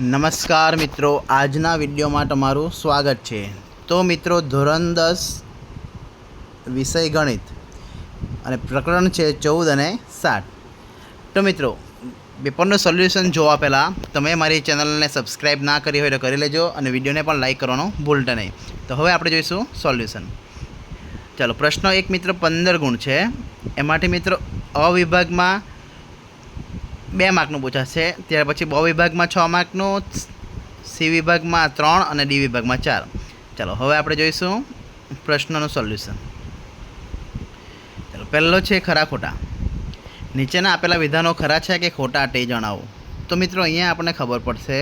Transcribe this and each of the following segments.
નમસ્કાર મિત્રો, આજના વિડીયોમાં તમારું સ્વાગત છે। તો મિત્રો, ધોરણ 10 વિષય ગણિત અને પ્રકરણ છે 14 અને 7। તો મિત્રો, પેપરનું સોલ્યુશન જોવા પહેલાં તમે મારી ચેનલને સબસ્ક્રાઈબ ના કરી હોય તો કરી લેજો અને વિડીયોને પણ લાઇક કરવાનું ભૂલતા નહીં। તો હવે આપણે જોઈશું સોલ્યુશન। ચાલો, પ્રશ્ન 1 મિત્રો 15 ગુણ છે। એમાંથી મિત્રો અ વિભાગમાં 2 માર્કનું પૂછાશે, ત્યાર પછી બ વિભાગમાં 6 માર્કનું, સી વિભાગમાં 3 અને ડી વિભાગમાં 4। ચાલો, હવે આપણે જોઈશું પ્રશ્નનું સોલ્યુશન। ચાલો, પહેલો છે ખરા ખોટા। નીચેના આપેલા વિધાનો ખરા છે કે ખોટા તે જણાવો। તો મિત્રો, અહીંયા આપણને ખબર પડશે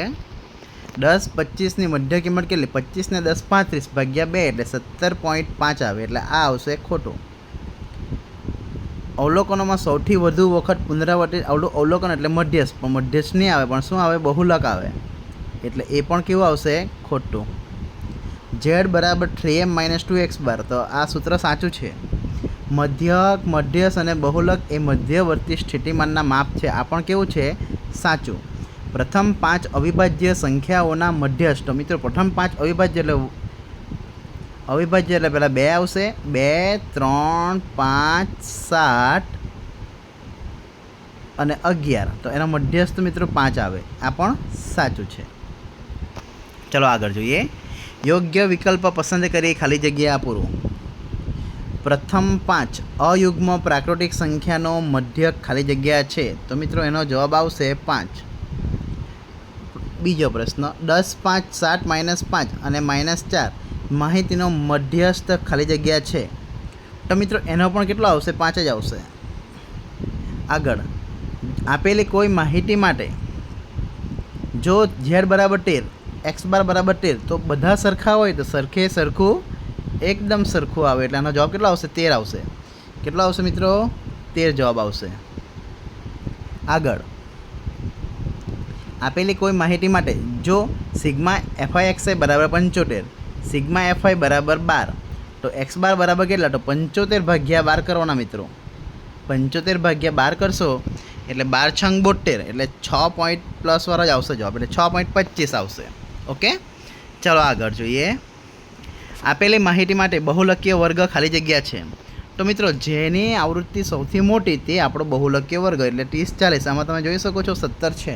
10 25ની મધ્ય કિંમત કેટલી? 25 ને 10 35 ભાગ્યા 2 એટલે 17.5 આવે, એટલે આ આવશે ખોટું। અવલોકનોમાં સૌથી વધુ વખત પુનરાવર્તિત અવલોકન એટલે મધ્યસ્થ, પણ મધ્યસ્થ નહીં આવે, પણ શું આવે? બહુલક આવે, એટલે એ પણ કેવું આવશે? ખોટું। z બરાબર 3m - 2x બાર, તો આ સૂત્ર સાચું છે। મધ્યક, મધ્યસ્થ અને બહુલક એ મધ્યવર્તી સ્થિતિમાનના માપ છે, આ પણ કેવું છે? સાચું। પ્રથમ 5 અવિભાજ્ય સંખ્યાઓના મધ્યસ્થ, તો મિત્રો પ્રથમ 5 અવિભાજ્ય એટલે પહેલાં 2 આવશે, 2 3 5 7 અને 11, તો એનો મધ્યસ્થ મિત્રો 5 આવે, આ પણ સાચું છે। ચલો આગળ જોઈએ। યોગ્ય વિકલ્પ પસંદ કરી ખાલી જગ્યા પૂરો। પ્રથમ 5 અયુગ્મ પ્રાકૃતિક સંખ્યાનો મધ્યક ખાલી જગ્યા છે, તો મિત્રો એનો જવાબ આવશે 5। બીજો પ્રશ્ન 10 5 7 -5 અને -4 માહિતીનો મધ્યસ્થ ખાલી જગ્યા છે, તો મિત્રો એનો પણ કેટલો આવશે? 5 જ આવશે। આગળ આપેલી કોઈ માહિતી માટે જો z બરાબર 13 x બાર બરાબર 13 તો બધા સરખા હોય તો સરખે સરખું એકદમ સરખું આવે, એટલે આનો જવાબ કેટલો આવશે? 13 આવશે। કેટલો આવશે મિત્રો? 13 જવાબ આવશે। આગળ આપેલી કોઈ માહિતી માટે જો સિગ્મા fi બરાબર 75, સિગ્મા fi બરાબર 12, તો x બાર બરાબર કેટલા? તો 75 ભાગ્યા 12 કરવાના મિત્રો। 75 ભાગ્યા 12 કરશો એટલે 12 છંગ 72, એટલે 6 પોઈન્ટ પ્લસ વાળો જ આવશે જવાબ, એટલે 6.25 આવશે। ઓકે, ચાલો આગળ જોઈએ। આપેલી માહિતી માટે બહુલકીય વર્ગ ખાલી જગ્યા છે, તો મિત્રો જેની આવૃત્તિ સૌથી મોટી તે આપણો બહુલકીય વર્ગ, એટલે 30 40, આમાં તમે જોઈ શકો છો 17 છે,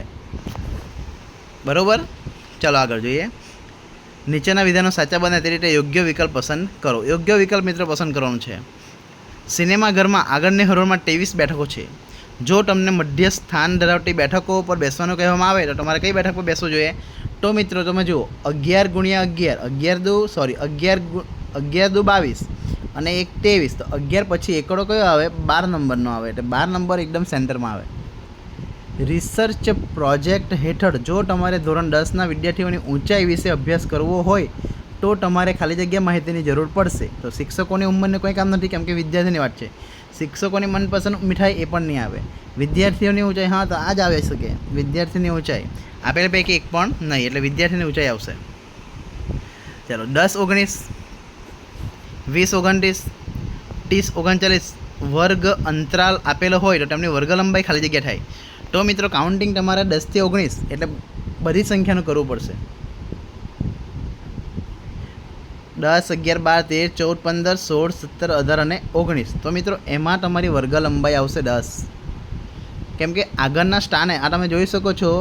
બરાબર। ચાલો આગળ જોઈએ। નીચેના વિધાનો સાચા બને તે રીતે યોગ્ય વિકલ્પ પસંદ કરો। યોગ્ય વિકલ્પ મિત્રો પસંદ કરવાનો છે। સિનેમાઘરમાં આગળની હરોળમાં 23 બેઠકો છે। જો તમને મધ્ય સ્થાન ધરાવતી બેઠકો પર બેસવાનું કહેવામાં આવે તો તમારે કઈ બેઠક પર બેસવું જોઈએ? તો મિત્રો તમે જુઓ 11 × 11 11 દુ 22 અને 1 23, તો 11 પછી એકડો કયો આવે? 12 નંબરનો આવે, એટલે 12 નંબર એકદમ સેન્ટરમાં આવે। રિસર્ચ પ્રોજેક્ટ હેઠળ જો તમારે ધોરણ 10ના વિદ્યાર્થીઓની ઊંચાઈ વિશે અભ્યાસ કરવો હોય તો તમારે ખાલી જગ્યા માહિતીની જરૂર પડશે। તો શિક્ષકોની ઉંમરને કોઈ કામ નથી, કેમ કે વિદ્યાર્થીની વાત છે। શિક્ષકોની મનપસંદ મીઠાઈ એ પણ નહીં આવે। વિદ્યાર્થીઓની ઊંચાઈ, હા તો આ જ આવી શકે, વિદ્યાર્થીની ઊંચાઈ આપેલ પૈકી એક પણ નહીં, એટલે વિદ્યાર્થીની ઊંચાઈ આવશે। ચાલો 10 19 20 29 30 39 વર્ગ અંતરાલ આપેલો હોય તો તેમની વર્ગ લંબાઈ ખાલી જગ્યા થાય। તો મિત્રો કાઉન્ટિંગ તમારે 10 થી 19 એટલે બધી સંખ્યાનું કરવું પડશે। 10 11 12 13 14 15 16 17 18 અને 19, તો મિત્રો એમાં તમારી વર્ગ લંબાઈ આવશે 10, કેમ કે આગળના સ્થાને આ તમે જોઈ શકો છો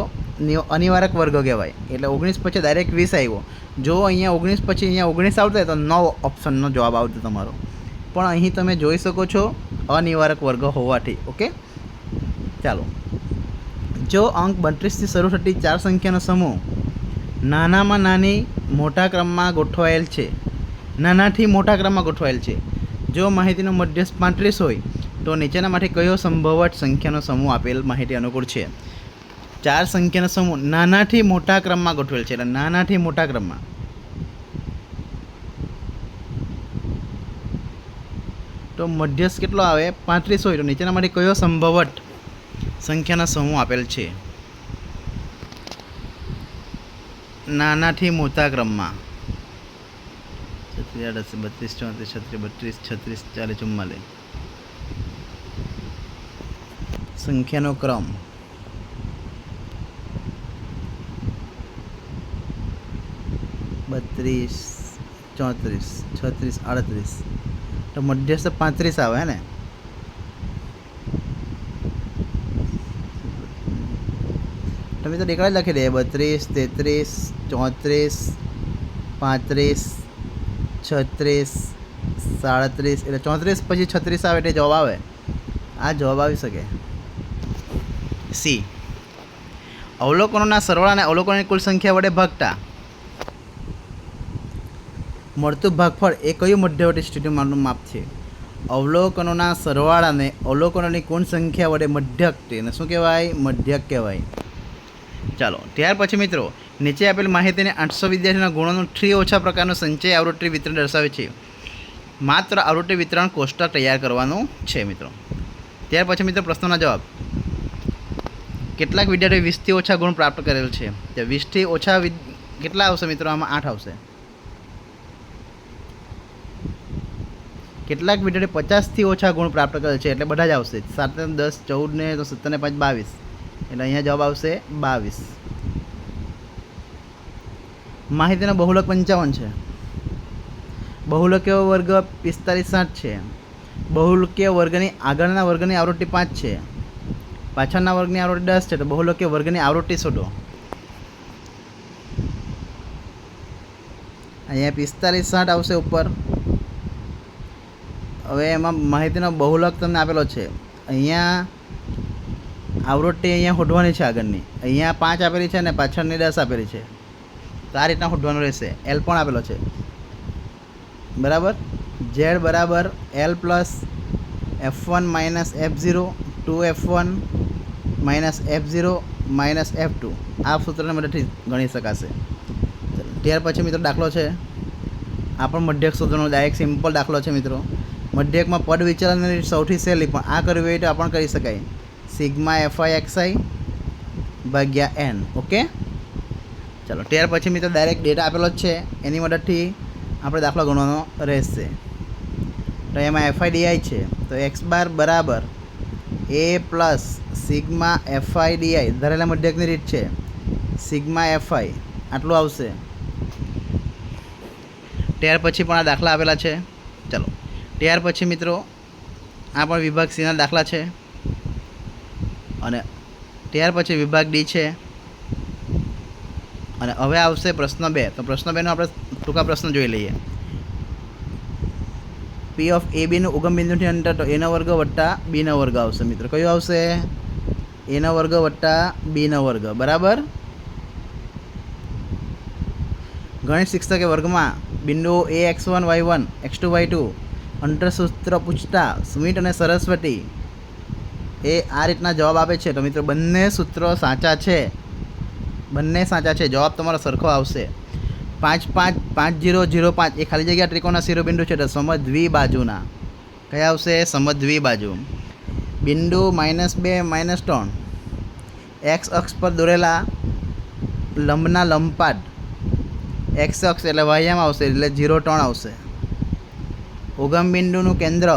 અનિવારક વર્ગ કહેવાય, એટલે 19 પછી ડાયરેક્ટ 20 આવ્યો। જો અહીંયા 19 પછી અહીંયા 19 આવતો તો 9 ઓપ્શનનો જવાબ આવતો તમારો, પણ અહીં તમે જોઈ શકો છો અનિવારક વર્ગ હોવાથી। ઓકે, ચાલો। જો અંક 32થી શરૂ થતી 4 સંખ્યાનો સમૂહ નાનામાં નાની મોટા ક્રમમાં ગોઠવાયેલ છે, નાનાથી મોટા ક્રમમાં ગોઠવાયેલ છે, જો માહિતીનો મધ્યસ્થ 35 હોય તો નીચેનામાંથી કયો સંભવત સંખ્યાનો સમૂહ આપેલ માહિતી અનુકૂળ છે? 4 સંખ્યાનો સમૂહ નાનાથી મોટા ક્રમમાં ગોઠવેલ છે, એટલે નાનાથી મોટા ક્રમમાં, તો મધ્યસ્થ કેટલો આવે? 35 હોય તો નીચેનામાંથી કયો સંભવત સંખ્યાનો સમૂહ આપેલ છે નાનાથી મોટા ક્રમમાં? 32 34 36 32 40 44 સંખ્યાનો ક્રમ 32 34 36 38 तो मध्यस्थ 35 आवे है ने तो मैं तो देखा लखी दे 32 33 34 35 36 37 એટલે 34 પછી 36 આવે એટલે જવાબ આવે આ જવાબ આવી શકે સી અવલોકનોના સરવાળા અને અવલોકનોની કુલ સંખ્યા વડે ભાગતા મળતું ભાગફળ એ કયું મધ્યવર્તી સ્થિતિમાનનું માપ છે અવલોકનોના સરવાળાને અવલોકનોની કુલ સંખ્યા વડે મધ્યક તેને શું કહેવાય મધ્યક કહેવાય ચાલો ત્યાર પછી મિત્રો નીચે આપેલ માહિતીને 800 વિદ્યાર્થીના ગુણોનું 3 ઓછા પ્રકારનું સંચય આવૃત્તિ વિતરણ દર્શાવે છે માત્ર આવૃત્તિ વિતરણ કોષ્ટક તૈયાર કરવાનું છે મિત્રો ત્યાર પછી મિત્રો પ્રશ્નોના જવાબ કેટલાક વિદ્યાર્થીઓ 20 થી ઓછા ગુણ પ્રાપ્ત કરેલ છે તે 20 થી ઓછા કેટલા આવશે મિત્રો આમાં 8 આવશે કેટલાક વિદ્યાર્થીઓ 50 થી ઓછા ગુણ પ્રાપ્ત કરેલ છે એટલે બધા જ આવશે 7 ને 10 14 ને તો 17 ને 5 22 એટલે અહીંયા જવાબ આવશે 22 માહિતીનો બહુલક 55 છે બહુલકીય વર્ગ 45 60 છે બહુલકીય વર્ગની આગળના વર્ગની આવૃત્તિ 5 છે પાછળના વર્ગની આવૃત્તિ 10 છે તો બહુલકીય વર્ગની આવૃત્તિ શોધો અહીંયા 45 60 આવશે ઉપર હવે એમાં માહિતીનો બહુલક તમને આપેલો છે અહીંયા આવૃત્તિ અહીંયા શોધવાની છે આગળની અહીંયા 5 આપેલી છે અને પાછળની 10 આપેલી છે તો આ રીતના શોધવાનું રહેશે એલ પણ આપેલો છે બરાબર ઝેડ બરાબર L plus F1 minus F0 2F1 minus F0 minus F2 આ સૂત્રને મદદથી ગણી શકાશે ત્યાર પછી મિત્રો દાખલો છે આ પણ મધ્યક શોધવાનો ડાયરેક્ટ સિમ્પલ દાખલો છે મિત્રો મધ્યકમાં પદ વિચલનની સૌથી સહેલી પણ આ કરવી હોય તો આ પણ કરી શકાય સિગ્મા FI ભાગ્યા n ઓકે ચાલો ત્યાર પછી મિત્રો ડાયરેક્ટ ડેટા આપેલો જ છે એની મદદથી આપણે દાખલો ગણવાનો રહેશે તો એમાં FI છે તો x બાર બરાબર a પ્લસ સિગ્મા FI ધરેલા મધ્યકની રીત છે સિગ્મા FI આટલું આવશે ત્યાર પછી પણ આ દાખલા આપેલા છે ચાલો ત્યાર પછી મિત્રો આ પણ વિભાગ સીના દાખલા છે અને ત્યાર પછી વિભાગ ડી છે અને હવે આવશે પ્રશ્ન 2 તો પ્રશ્ન 2 નો આપણે ટૂંકા પ્રશ્ન જોઈ લઈએ P of AB નું ઉગમ બિંદુથી અંતર તો a નો વર્ગ વત્તા b નો વર્ગ આવશે મિત્રો કયું આવશે a નો વર્ગ વત્તા b નો વર્ગ બરાબર ગણિત શિક્ષકે વર્ગમાં બિંદુઓ ax1 y1 x2 y2 અંતર સૂત્ર પૂછતા સ્મિત અને સરસ્વતી એ આ રીતના જવાબ આપે છે તો મિત્રો બંને સૂત્રો સાચા છે જવાબ તમારો સરખો આવશે 5 5 5 0 0 5 એ ખાલી જગ્યા ત્રિકોણના શિરોબિંદુ છે તો સમદ્વિબાજુના કયા આવશે સમદ્વિબાજુ બિંદુ -2 -3 x અક્ષ પર દોરેલા લંબના લંબપાદ x અક્ષ એટલે y આવશે એટલે 0 3 આવશે ઉગમ બિંદુનું કેન્દ્ર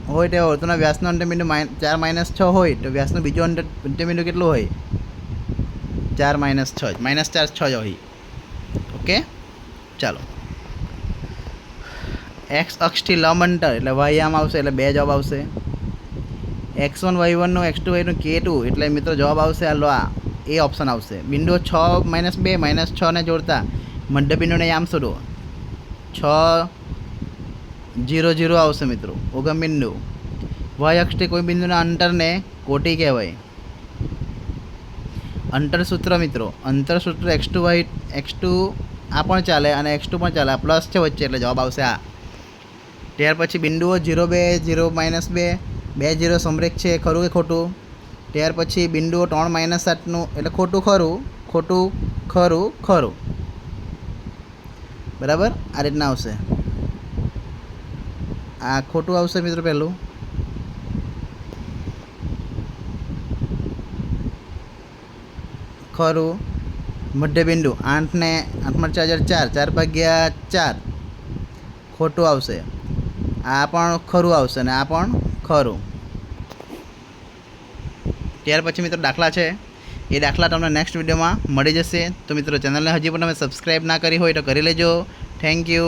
હોય તે વર્તુળના વ્યાસનો અંત્યબિંદુ 4 - 6 હોય તો વ્યાસનું બીજું અંત્યબિંદુ કેટલું હોય 4 - 6 -4 6 જ હોય ઓકે ચાલો x અક્ષથી લંબ અંતર એટલે y આમ આવશે એટલે 2 જવાબ આવશે x1 y1 નો x2 y2 નો k2 એટલે મિત્રો જવાબ આવશે આ લો આ એ ઓપ્શન આવશે બિંદુ 6 -2 -6 ને જોડતા મધ્ય બિંદુને આમ શોધો 6 0 0 આવશે મિત્રો ઉગમ બિંદુ y અક્ષથી કોઈ બિંદુના અંતરને કોટી કહેવાય અંતર સૂત્ર મિત્રો અંતર સૂત્ર x2 આ પણ ચાલે અને x2 પણ ચાલે આ પ્લસ છે વચ્ચે એટલે જવાબ આવશે આ ત્યાર પછી બિંદુઓ 0 2 0 -2 2 0 સમરેખ છે ખરું કે ખોટું ત્યાર પછી બિંદુઓ 3 -8 નું એટલે ખોટું ખરું બરાબર આ રીતના આવશે આ ખોટું આવશે મિત્રો પહેલું ખરું મધ્ય બિંદુ 8 ને 8 4 4 ભાગ્યા 4 ખોટું આવશે આ પણ ખરું આવશે ને આ પણ ખરું ત્યાર પછી મિત્રો દાખલા છે એ દાખલા તમને નેક્સ્ટ વિડીયોમાં મળી જશે. તો મિત્રો ચેનલને હજી પણ તમે સબસ્ક્રાઈબ ના કરી હોય તો કરી લેજો. Thank you.